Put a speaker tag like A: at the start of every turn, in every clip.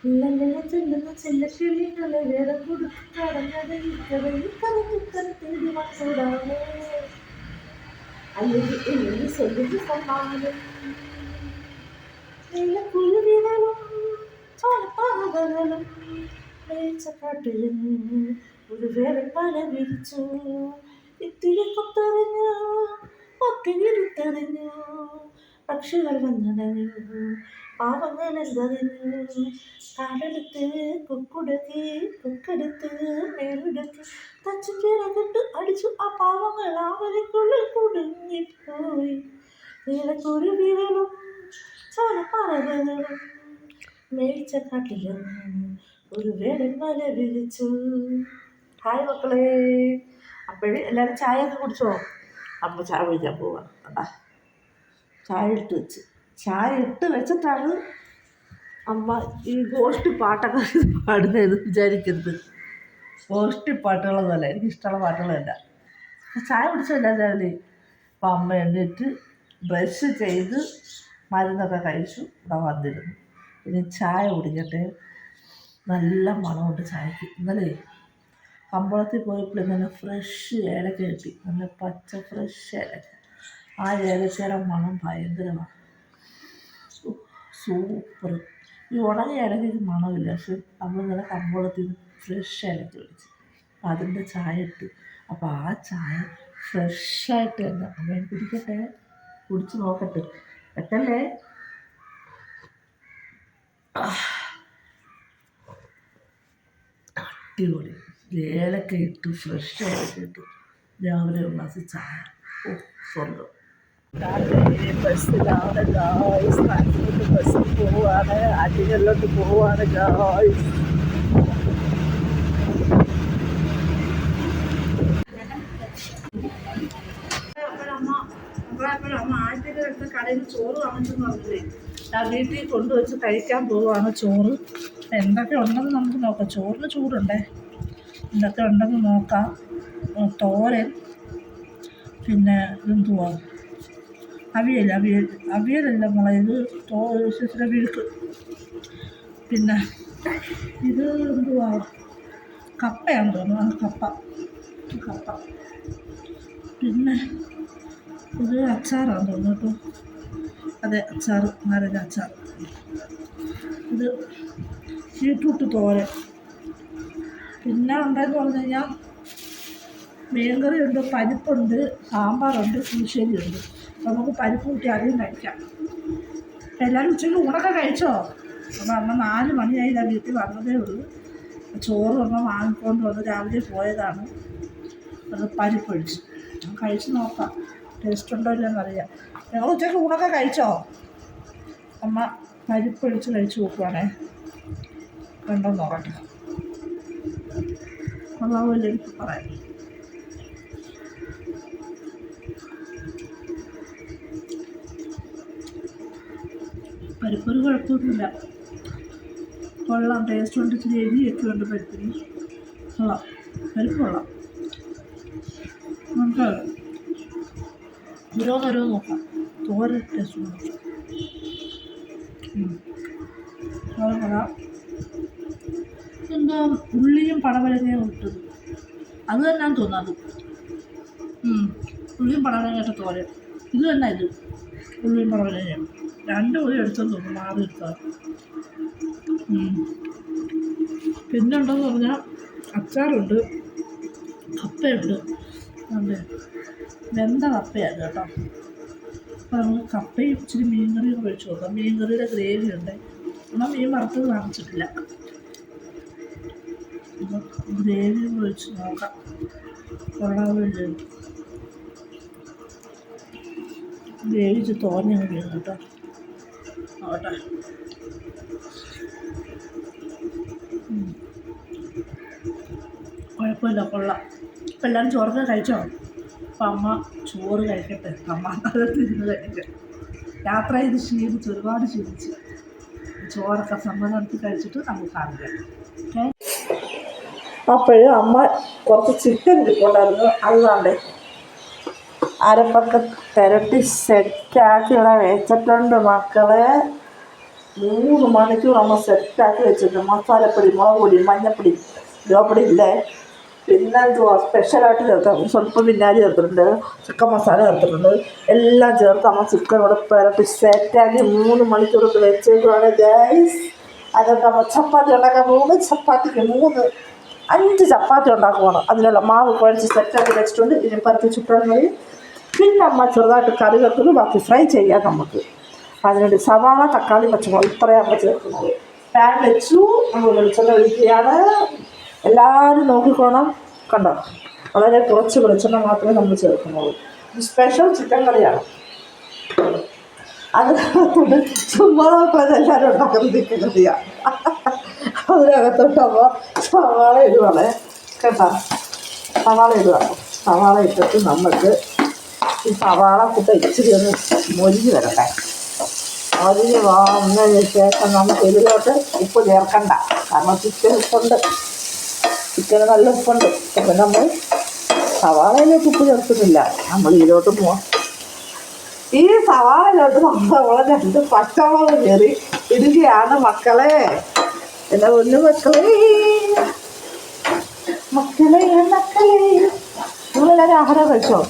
A: ഇല്ലല്ല ചെല്ലുന്ന ചെല്ലക്കിളികളെ വേറെ കൊടുത്ത് കടന്നത് ഇക്കരയിൽ കരഞ്ഞിക്കര തേടി വന്നൂടാണ് അല്ലെങ്കിൽ சொல்லுது സമ്മാനം നീലക്കുരുവികളും ചോലപ്പാറകളും വെളിച്ചക്കാട്ടിലും ഒരു വേറെ പല വിരിച്ചു ഇത്തിരി കൊത്തെറിഞ്ഞു ഒത്തിരി ഇരുത്തെറിഞ്ഞു പക്ഷികൾ വന്നടഞ്ഞു പാവങ്ങൾ എന്തറിഞ്ഞു കാടെടുത്ത് കൊക്കുടക്കി കൊക്കെടുത്ത് മേലെടുത്ത് തച്ചു ചിറകിട്ട് അടിച്ചു ആ പാവങ്ങൾ ആവലിക്കുള്ളിൽ കുടുങ്ങിപ്പോയി നീലക്കുരുവികളും ചോലപ്പാറകളും വെളിച്ചക്കാട്ടിലും ഒരു വേടൻ മല വിരിച്ചു. ഹായ് മക്കളെ, അപ്പോഴേ എല്ലാവരും ചായയൊക്കെ കുടിച്ചോ? അമ്മ ചായ കുടിക്കാൻ പോവാ. ചായ ഇട്ട് വെച്ചിട്ടാണ് അമ്മ ഈ ഗോഷ്ടി പാട്ടൊക്കെ പാടുന്നത് വിചാരിക്കരുത്. ഗോഷ്ടി പാട്ടുകളൊന്നുമല്ല, എനിക്കിഷ്ടമുള്ള പാട്ടുകളല്ല. ചായ കുടിച്ചല്ല രാവിലെ. അപ്പം അമ്മ എണ്ണീറ്റ് ബ്രഷ് ചെയ്ത് മരുന്നൊക്കെ കഴിച്ചു ഇവിടെ വന്നിരുന്നു. ഇനി ചായ കുടിക്കട്ടെ. നല്ല മണമുണ്ട് ചായക്ക്. ഇന്നലെ അമ്പലത്തിൽ പോയപ്പോൾ നല്ല ഫ്രഷ് ഏലക്ക കിട്ടി, നല്ല പച്ച ഫ്രഷ് ഏലക്ക. ആ ഏലക്കയുടെ മണം ഭയങ്കരമാണ്, സൂപ്പർ. ഈ ഉണങ്ങിയ ഏലക്കയ്ക്ക് മണമില്ല, പക്ഷെ നമ്മളിങ്ങനെ അമ്പലത്തിൽ ഫ്രഷ് ഏലക്ക മേടിച്ച് അതിൻ്റെ ചായ ഇട്ട്. അപ്പോൾ ആ ചായ ഫ്രഷായിട്ട് തന്നെ അമ്മ കുടിക്കട്ടെ, കുടിച്ച് നോക്കട്ടെ, പറ്റല്ലേ? അടിപൊളി ഏലക്ക ഇട്ട് ഫ്രഷ് ഏലക്ക ഇട്ട് രാവിലെ ഒരു ഗ്ലാസ് ചായ. ഓ സ്വർഗം. ബസ്സിലാണ് ഗായ്സ്, ബസ്സിൽ പോവാണ്, ആറ്റിങ്ങലിലോട്ട് പോവാണ് ഗായ്സ്. അപ്പോഴമ്മ ആറ്റിങ്ങലെടുത്ത കടയിൽ ചോറ് വാങ്ങിച്ചെന്ന് പറഞ്ഞില്ലേ, ഞാൻ വീട്ടിൽ കൊണ്ടുവച്ച് കഴിക്കാൻ പോവുകയാണ് ചോറ്. എന്തൊക്കെ ഉണ്ടെന്ന് നമുക്ക് നോക്കാം. ചോറിന് ചൂടുണ്ടേ, എന്തൊക്കെ ഉണ്ടെന്ന് നോക്കാം. തോരൻ, പിന്നെ ഇതെന്തുവാ, അവിയലല്ല മോളെ, ഇത് ശിശുര വീക്ക്. പിന്നെ ഇത് എന്തുവാ, കപ്പയാണെന്ന് തോന്നുന്നു, കപ്പ. പിന്നെ ഇത് അച്ചാറാണെന്ന് തോന്നുന്നു കേട്ടോ, അതെ അച്ചാർ, നാരങ്ങ അച്ചാർ. ഇത് ബീറ്റ്റൂട്ട് തോരൻ. പിന്നെ ഉണ്ടെന്ന് പറഞ്ഞു കഴിഞ്ഞാൽ മീൻകറിയുണ്ട്, പരിപ്പുണ്ട്, സാമ്പാറുണ്ട്, പുളിശ്ശേരിയുണ്ട്. നമുക്ക് പരിപ്പ് കൂട്ടി അധികം കഴിക്കാം. എല്ലാവരും ഉച്ചയ്ക്ക് ഊണൊക്കെ കഴിച്ചോ? അപ്പോൾ അമ്മ 4 മണിയായി വീട്ടിൽ വന്നതേ ഉള്ളൂ. ചോറ് അമ്മ വാങ്ങിക്കൊണ്ട് വന്ന് രാവിലെ പോയതാണ്. അത് പരിപ്പൊഴിച്ച് കഴിച്ച് നോക്കാം, ടേസ്റ്റ് ഉണ്ടോ ഇല്ലെന്നറിയാം. ഞങ്ങൾ ഉച്ചയ്ക്ക് ഊണൊക്കെ കഴിച്ചോ? അമ്മ പരിപ്പൊഴിച്ച് കഴിച്ച് നോക്കുവാണേ, കണ്ടോ നോക്കട്ടെ, അതാവുമല്ലോ എനിക്ക് പറയാം. പരിപ്പൊരു കുഴപ്പമൊന്നുമില്ല, കൊള്ളാം, ടേസ്റ്റ് ഉണ്ട്. ഇച്ചിരി എരിയൊക്കെ ഉണ്ട് പരിപ്പിന്, കൊള്ളാം, പരിപ്പ് കൊള്ളാം. നമുക്ക് ഓരോന്നോരോ നോക്കാം. തോരൻ ടേസ്റ്റ് നോക്കാം. കൊള്ളാം. എന്താ ഉള്ളിയും പടവലങ്ങയും ഇട്ടത്, അത് തന്നെയാന്ന് തോന്നുന്നത്. ഉള്ളിയും പടവലങ്ങയുടെ തോരൻ ഇത് തന്നെ. ഇത് ഉള്ളിയും പടവലങ്ങയും 2 ഉള്ളി എടുത്തെന്ന് തോന്നുന്നു, മാറി എടുത്താൽ. പിന്നെ ഉണ്ടെന്ന് പറഞ്ഞാൽ അച്ചാറുണ്ട്, കപ്പയുണ്ട്. അതെ, വെന്ത കപ്പയാണ് കേട്ടോ. അപ്പോൾ നമുക്ക് കപ്പയും ഇച്ചിരി മീൻകറിയും കഴിച്ച് നോക്കാം. മീൻകറിയുടെ ഗ്രേവി ഉണ്ട്, എന്നാൽ മീൻ വറുത്തത് വാങ്ങിച്ചിട്ടില്ല. അപ്പോൾ ഗ്രേവിയും കഴിച്ച് നോക്കാം, കൊള്ളാവില്ല. വേവിച്ച് തോരഞ്ഞങ്ങ് വീഴും കേട്ടോ. ആവട്ടെ, കുഴപ്പമില്ല, കൊള്ളാം. ഇപ്പം എല്ലാവരും ചോറൊക്കെ കഴിച്ചോ? അപ്പം അമ്മ ചോറ് കഴിക്കട്ടെ, അമ്മ ഇരുന്ന് കഴിക്കട്ടെ. യാത്ര ചെയ്ത് ക്ഷീണിച്ച്, ഒരുപാട് ക്ഷീണിച്ച്. ചോറൊക്കെ സമ്മതത്തിൽ കഴിച്ചിട്ട് നമുക്ക് കാണിക്കാം. ഓക്കെ. അപ്പോഴും അമ്മ കുറച്ച് ചിക്കൻ കിട്ടുണ്ടായിരുന്നു, അതുകൊണ്ടേ അരപ്പൊക്കെ തിരട്ടി സെറ്റാക്കി ഇവിടെ വെച്ചിട്ടുണ്ട് മക്കളെ. 3 മണിക്കൂർ നമ്മൾ സെറ്റാക്കി വെച്ചിട്ട് മസാലപ്പൊടി, മുളക് പൊടി, മഞ്ഞപ്പൊടി, പൊടി ഇല്ലേ, പിന്നെ എന്തുവാ സ്പെഷ്യലായിട്ട് ചേർക്കാം. സ്വല്പം വിനാഗിരി ചേർത്തിട്ടുണ്ട്, ചിക്കൻ മസാല ചേർത്തിട്ടുണ്ട്. എല്ലാം ചേർത്ത് നമ്മൾ ചിക്കൻ ഇവിടെ പുരട്ടി സെറ്റാക്കി 3 മണിക്കൂർ വെച്ചേക്കുവാണ് ഗൈസ്. അതുകൊണ്ട് നമ്മൾ ചപ്പാത്തി ഉണ്ടാക്കാൻ പോകുന്നത്. ചപ്പാത്തിക്ക് 5 ചപ്പാത്തി ഉണ്ടാക്കുവാണ്. അതിനുള്ള മാവ് കുഴച്ച് സെറ്റാക്കി വെച്ചിട്ടുണ്ട്. ഇനി പരത്തി ചുട്ടാൽ മതി. പിന്നെ അമ്മ ചെറുതായിട്ട് കറി വെക്കുന്നു, ബാക്കി ഫ്രൈ ചെയ്യാം നമുക്ക്. അതിനുവേണ്ടി സവാള, തക്കാളി, പച്ചമുളക് ഇത്രയും അമ്മ ചേർക്കുന്നത്. പാൻ വെച്ചു, നമ്മൾ വെളിച്ചെണ്ണ ഒഴിക്കുകയാണ്. എല്ലാവരും നോക്കിക്കോണം, കണ്ടോ, വളരെ കുറച്ച് വെളിച്ചെണ്ണ മാത്രമേ നമ്മൾ ചേർക്കുന്നുള്ളൂ. ഇത് സ്പെഷ്യൽ ചിക്കൻ കറിയാണ്. അതിനകത്തോട്ട് ചുമ്മാ എല്ലാവരും ഉണ്ടാക്കുന്നത് ചിക്കൻ കറിയാണ്. അതിനകത്തോട്ടാകുമ്പോൾ സവാള ഇടുവാണ് കേട്ടോ. സവാള ഇടുവാണ്. സവാള ഇട്ടിട്ട് നമുക്ക് ഈ സവാള കൂട്ട ഇച്ചിരി ഒന്ന് മൊരിഞ്ഞ് വരട്ടെ. മൊരിഞ്ഞ് വന്നതിന് ശേഷം നമുക്ക് ഇതിലോട്ട് ഉപ്പ് ചേർക്കണ്ട, കാരണം ചിക്കൻ ഉപ്പുണ്ട്, ചിക്കന് നല്ല ഉപ്പുണ്ട്. അപ്പം നമ്മൾ സവാളയിലേക്ക് ഉപ്പ് ചേർക്കുന്നില്ല, നമ്മൾ ഇതിലോട്ട് പോവാം. ഈ സവാളയിലോട്ട് നമ്മൾ 2 പച്ചമുളക് കയറി ഇടുകയാണ് മക്കളെ. എൻ്റെ പൊന്നു മക്കളെ, മക്കളെ മക്കളെ, നിങ്ങളെല്ലാവരും ആഹാരം കഴിച്ചോ?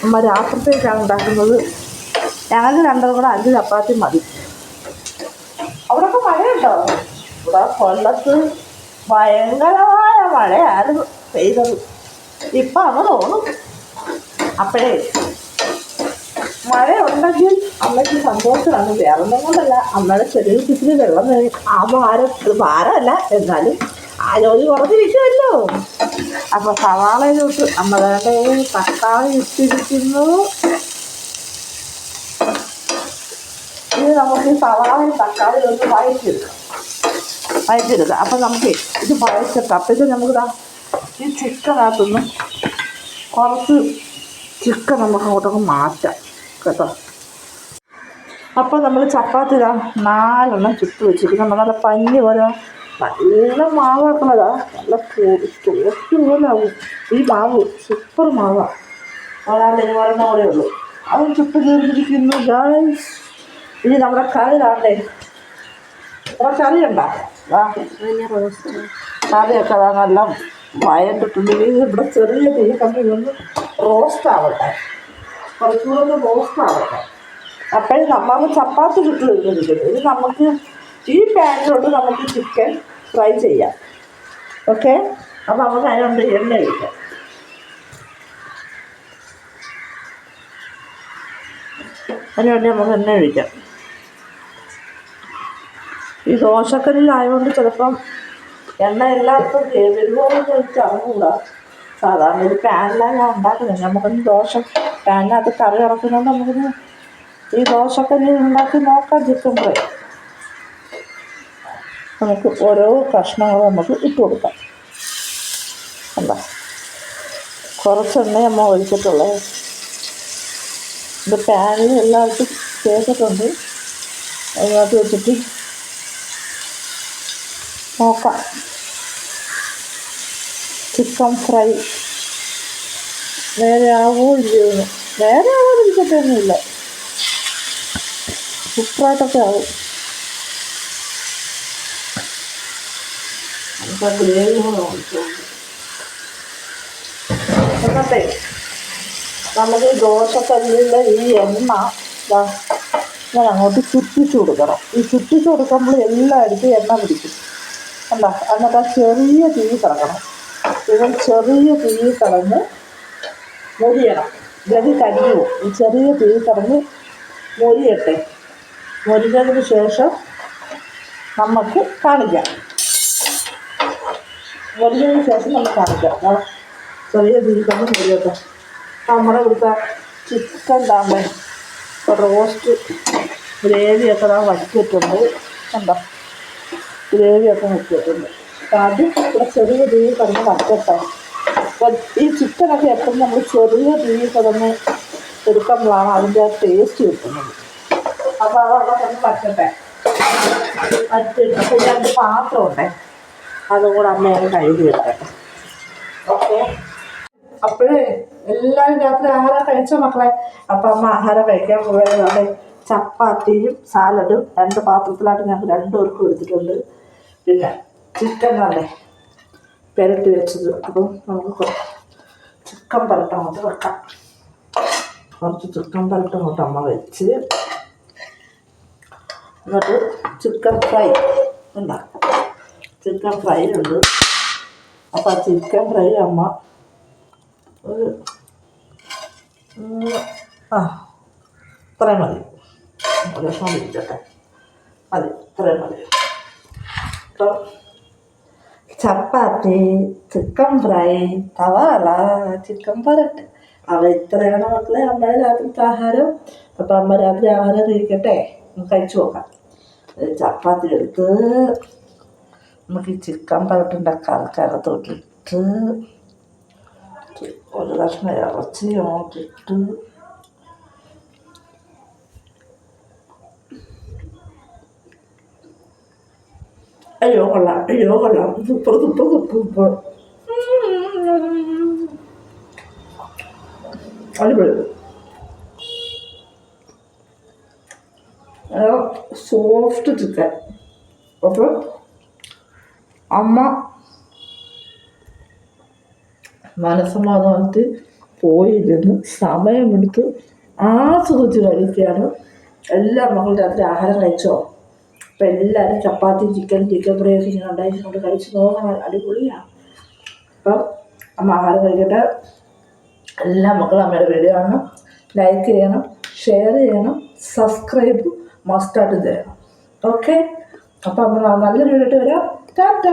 A: അമ്മ രാത്രിത്തേക്കാണ് ഉണ്ടാക്കുന്നത്. ഞങ്ങൾക്ക് 2 കൂടെ 5 ചപ്പാത്തി മതി. അവിടെയൊക്കെ മഴയുണ്ടോ? ഇവിടെ കൊല്ലത്ത് ഭയങ്കരമായ മഴയായിരുന്നു പെയ്തത്. ഇപ്പം അങ്ങ് തോന്നും. അപ്പോഴേ മഴ ഉണ്ടെങ്കിൽ അമ്മയ്ക്ക് സന്തോഷമാണ്. വേറെ ഒന്നും കൊണ്ടല്ല, അമ്മയുടെ ചെറിയ ഇത്തിരി വെള്ളം ആ ഭാരമല്ല, എന്നാലും ആ ജോലി കുറഞ്ഞിരിക്കുമല്ലോ. അപ്പോൾ സവാളയിലോട്ട് അമ്മയുടെ തക്കാളി ഇട്ടിരിക്കുന്നു. ഇത് നമുക്ക് ഈ സവാളയും തക്കാളിയും ഒന്ന് വഴറ്റിയെടുക്കാം. അപ്പം നമുക്ക് ഇത് വഴച്ചിട്ട് അപ്പം ഇത് നമുക്കിതാ ഈ ചിക്കനകത്തുനിന്ന് കുറച്ച് ചിക്കൻ നമുക്ക് അങ്ങോട്ടൊക്കെ മാറ്റാം കേട്ടോ. അപ്പോൾ നമ്മൾ ചപ്പാത്തി 4 ചുട്ട് വെച്ചിരിക്കുന്നത്. നല്ല പഞ്ഞി പോലെ നല്ല മാവാക്കണതാ, നല്ല ടേസ്റ്റ് പോലാവും ഈ മാവ്. സൂപ്പർ മാവാണ്. വളരെ ഒരെണ്ണം കൂടെ ഉള്ളൂ, അത് ചുട്ട് തീർന്നിരിക്കുന്നു ഗൈസ്. ഇനി നമ്മുടെ കറി കാണണ്ടേ? നമ്മുടെ കറി ഉണ്ടാക്കാം. കറിയൊക്കെ നല്ല വയറ്റിട്ടുണ്ടെങ്കിൽ ഇവിടെ ചെറിയ തീ കണ്ടിരുന്ന് റോസ്റ്റ് ആവട്ടെ, കുറച്ചുകൂടെ ഒന്ന് റോസ്റ്റ് ആവട്ടെ. അപ്പോഴും നമ്മൾ ചപ്പാത്തി ചുട്ട് വരുന്നിരിക്കുന്നത്. ഇത് നമുക്ക് ഈ പാനിലോട്ട് നമുക്ക് ചിക്കൻ ഫ്രൈ ചെയ്യാം. ഓക്കെ, അപ്പം നമുക്ക് അതിനുണ്ട് എണ്ണ ഒഴിക്കാം. അതിനുവേണ്ടി നമുക്ക് എണ്ണ ഒഴിക്കാം. ഈ ദോശക്കല്ലിലായതുകൊണ്ട് ചിലപ്പം എണ്ണ എല്ലാവർക്കും വരുമോയെന്ന് ചോദിച്ചാൽ അറിഞ്ഞുകൂടാ. സാധാരണ ഒരു പാനിലാണ് ഞാൻ ഉണ്ടാക്കുന്നത്. നമുക്കൊന്ന് ദോശ പാനിനകത്ത് കറി ഇറക്കുന്നുണ്ട്. നമുക്കൊന്ന് ഈ ദോശക്കല്ലിൽ ഉണ്ടാക്കി നോക്കാം ചിക്കൻ ഫ്രൈ. നമുക്ക് ഓരോ കഷ്ണങ്ങൾ നമുക്ക് ഇട്ട് കൊടുക്കാം. എന്താ കുറച്ച് എണ്ണ നമ്മൾ ഒഴിച്ചിട്ടുള്ളത്. ഇത് പാനിൽ എല്ലാവർക്കും ചേർത്തിട്ടുണ്ട്. അതിനകത്ത് വെച്ചിട്ട് നോക്കാം. ചിക്കൻ ഫ്രൈ നേരെ ആവോ ഇല്ലയോ? നേരെ ആവാതിരിക്കത്തൊന്നുമില്ല, സൂപ്പറായിട്ടൊക്കെ ആവും. നമുക്ക് ഗ്രേവി എന്നിട്ടേ നമുക്ക് ദോശക്കല്ലിൻ്റെ ഈ എണ്ണ ഞാൻ അങ്ങോട്ട് ചുറ്റിച്ചു കൊടുക്കണം. ഈ ചുറ്റിച്ചു കൊടുക്കുമ്പോൾ എല്ലായിടത്തും എണ്ണ പിടിക്കും. അല്ല, എന്നിട്ട് ആ ചെറിയ തീ കിടക്കണം. ഇവൻ ചെറിയ തീ കിടന്ന് മൊരിയണം, ഇല്ലെങ്കിൽ കരിഞ്ഞു പോകും. ഈ ചെറിയ തീ കിടന്ന് മൊരിയട്ടെ. മൊരിഞ്ഞതിന് ശേഷം നമുക്ക് കാണിക്കാം. മൊരിഞ്ഞതിന് ശേഷം നമുക്ക് കാണിക്കാം. ചെറിയ തീ കിടന്ന് മൊരിയട്ടെ. നമ്മുടെ ഇവിടുത്തെ ചിക്കൻ താമ്പേ റോസ്റ്റ് ഗ്രേവിയൊക്കെ വറ്റിയിട്ടുണ്ട്. എന്താ ഗ്രേവിയൊക്കെ വറ്റിയിട്ടുണ്ട്. അപ്പം അത് ഇവിടെ ചെറിയ തീ കിടന്ന് വറ്റട്ടെ. അപ്പം ഈ ചിക്കനൊക്കെ എപ്പോഴും നമ്മൾ ചെറിയ തീ കിടന്ന് എടുക്കുമ്പോഴാണ് അതിൻ്റെ ടേസ്റ്റ് കിട്ടുന്നത്. അപ്പോൾ അതവിടെ കിടന്ന് വറ്റട്ടെ. വറ്റിട്ട് അപ്പം 2 പാത്രമുണ്ടേ, അതും കൂടെ അമ്മയൊക്കെ കഴുകി വെക്കട്ടെ. ഓക്കെ, അപ്പോഴേ എല്ലാവരും രാത്രി ആഹാരം കഴിച്ചോ മക്കളെ? അപ്പം അമ്മ ആഹാരം കഴിക്കാൻ പോയതാണ്. ചപ്പാത്തിയും സാലഡും 2 പാത്രത്തിലായിട്ട് ഞങ്ങൾക്ക് 2 പേർക്കും എടുത്തിട്ടുണ്ട്. പിന്നെ ചിക്കൻ തന്നെ പെരട്ടി വെച്ചത്. അപ്പം നമുക്ക് ചിക്കൻ പരട്ട അങ്ങോട്ട് വെക്കാം. കുറച്ച് ചിക്കൻ പരട്ട അങ്ങോട്ട് അമ്മ വെച്ച് എന്നിട്ട് ചിക്കൻ ഫ്രൈ ഉണ്ടാക്കും. ചിക്കൻ ഫ്രൈ ഉണ്ട്. അപ്പം ആ ചിക്കൻ ഫ്രൈ അമ്മ ഒരു ഇത്രയും മതി. ഒരു ലക്ഷം ഇരിക്കട്ടെ, മതി, ഇത്രയും മതി. അപ്പം ചപ്പാത്തി, ചിക്കൻ ഫ്രൈ, സവാള, ചിക്കൻ പരട്ട്, അവ ഇത്രയാണ് മക്കളെ നമ്മുടെ രാത്രിത്തെ ആഹാരം. അപ്പം അമ്മ രാത്രി ആഹാരം കഴിക്കട്ടെ, കഴിച്ചു നോക്കാം. ചപ്പാത്തി എടുത്ത് നമുക്ക് ഈ ചിക്കൻ പരട്ടിൻ്റെ കറക്കകത്തോട്ടിട്ട് ഒരു കഷ്ണം ഇറച്ചി അങ്ങോട്ടിട്ട് അയ്യോ കൊള്ളാം സൂപ്പർ അടിപൊളി. Soft chicken. അപ്പോൾ അമ്മ മനസ്സമാധാനത്തിൽ പോയിരുന്ന് സമയമെടുത്ത് ആസ്വദിച്ച് കഴിക്കുകയാണ്. എല്ലാ മക്കളും രാത്രി ആഹാരം കഴിച്ചോ? അപ്പം എല്ലാവരും ചപ്പാത്തി ചിക്കൻ ഫ്രൈയൊക്കെ ഇങ്ങനെ ഉണ്ടാക്കിക്കൊണ്ട് കഴിച്ച് നോക്കണം, അടിപൊളിയാണ്. അപ്പം അമ്മ ആഹാരം കഴിക്കട്ടെ. എല്ലാ മക്കളും അമ്മയുടെ വീഡിയോ ആണ് ലൈക്ക് ചെയ്യണം, ഷെയർ ചെയ്യണം, സബ്സ്ക്രൈബ് മസ്റ്റായിട്ട് ചെയ്യണം. ഓക്കെ, അപ്പം അമ്മ നല്ലൊരു വീഡിയോ വരാം. ടാറ്റ.